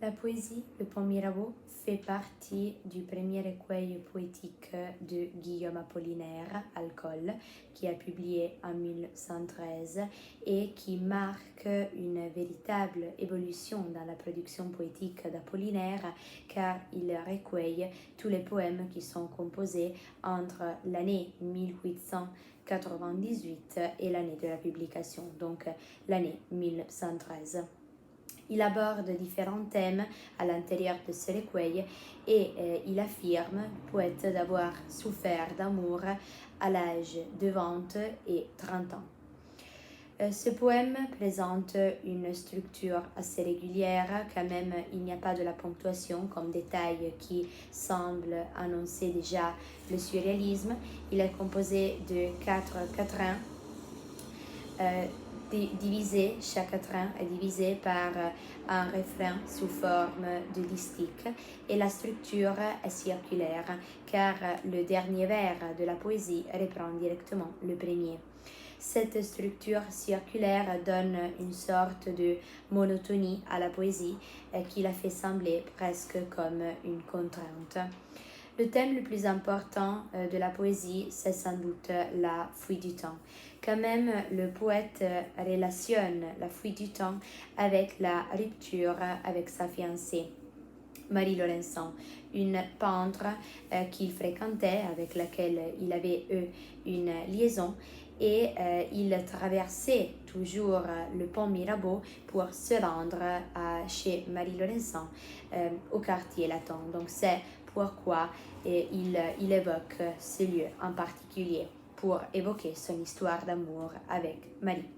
La poésie, le pont Mirabeau, fait partie du premier recueil poétique de Guillaume Apollinaire, Alcool, qui a publié en 1913 et qui marque une véritable évolution dans la production poétique d'Apollinaire car il recueille tous les poèmes qui sont composés entre l'année 1898 et l'année de la publication, donc l'année 1913. Il aborde différents thèmes à l'intérieur de ce recueil et il affirme, le poète, d'avoir souffert d'amour à l'âge de 20 et 30 ans. Ce poème présente une structure assez régulière, quand même il n'y a pas de la ponctuation comme détail qui semble annoncer déjà le surréalisme. Il est composé de 4 quatrains. Chaque quatrain est divisé par un refrain sous forme de distique et la structure est circulaire car le dernier vers de la poésie reprend directement le premier. Cette structure circulaire donne une sorte de monotonie à la poésie qui la fait sembler presque comme une contrainte. Le thème le plus important de la poésie, c'est sans doute la fuite du temps. Quand même, le poète relationne la fuite du temps avec la rupture avec sa fiancée, Marie Laurencin, une peintre qu'il fréquentait, avec laquelle il avait eu une liaison, et il traversait toujours le pont Mirabeau pour se rendre chez Marie Laurencin au quartier latin. Donc c'est pourquoi il évoque ce lieu en particulier pour évoquer son histoire d'amour avec Marie.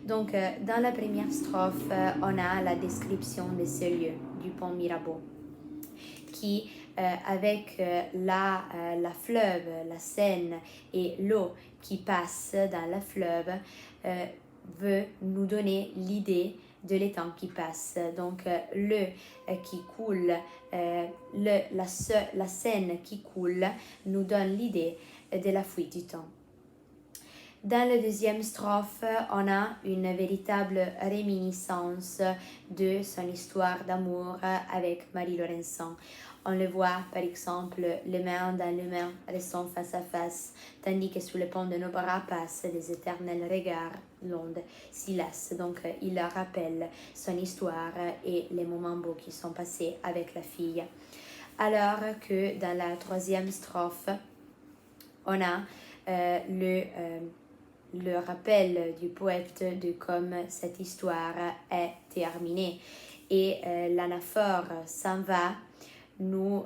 Donc dans la première strophe, on a la description de ce lieu, du pont Mirabeau, qui avec la fleuve, la Seine et l'eau qui passe dans la fleuve veut nous donner l'idée de l'étang qui passe. Donc l'eau qui coule, la Seine qui coule nous donne l'idée de la fuite du temps. Dans la deuxième strophe, on a une véritable réminiscence de son histoire d'amour avec Marie Laurencin. On le voit par exemple les mains dans les mains restant face à face, tandis que sous le pont de nos bras passent les éternels regards, l'onde s'y laisse. Donc il rappelle son histoire et les moments beaux qui sont passés avec la fille. Alors que dans la troisième strophe, on a le rappel du poète de comme cette histoire est terminée et l'anaphore s'en va, nous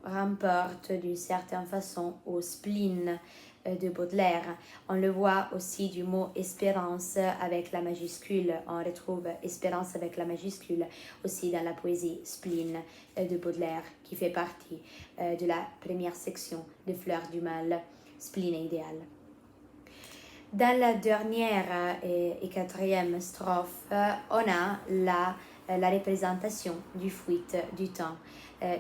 remporte d'une certaine façon au spleen de Baudelaire. On le voit aussi du mot espérance avec la majuscule. On retrouve espérance avec la majuscule aussi dans la poésie spleen de Baudelaire qui fait partie de la première section de Fleurs du Mal, spleen idéal. Dans la dernière et quatrième strophe, on a la représentation du fuite du temps,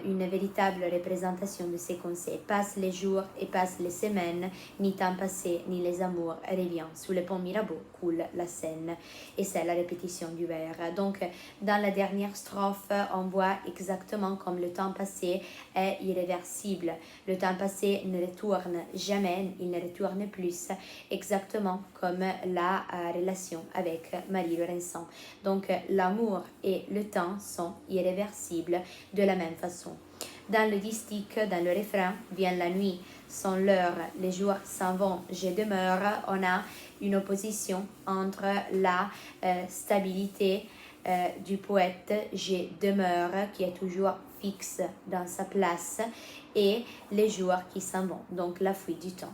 une véritable représentation de ces conseils. Passent les jours et passent les semaines, ni temps passé, ni les amours revient. Sous le pont Mirabeau coule la Seine. Et c'est la répétition du vers. Donc, dans la dernière strophe, on voit exactement comme le temps passé est irréversible. Le temps passé ne retourne jamais, il ne retourne plus, exactement comme la relation avec Marie Laurencin. Donc, l'amour et le temps sont irréversibles de la même façon. Dans le distique, dans le refrain, vient la nuit, sont l'heure, les jours s'en vont, je demeure, on a une opposition entre la stabilité du poète, je demeure, qui est toujours fixe dans sa place, et les jours qui s'en vont, donc la fuite du temps.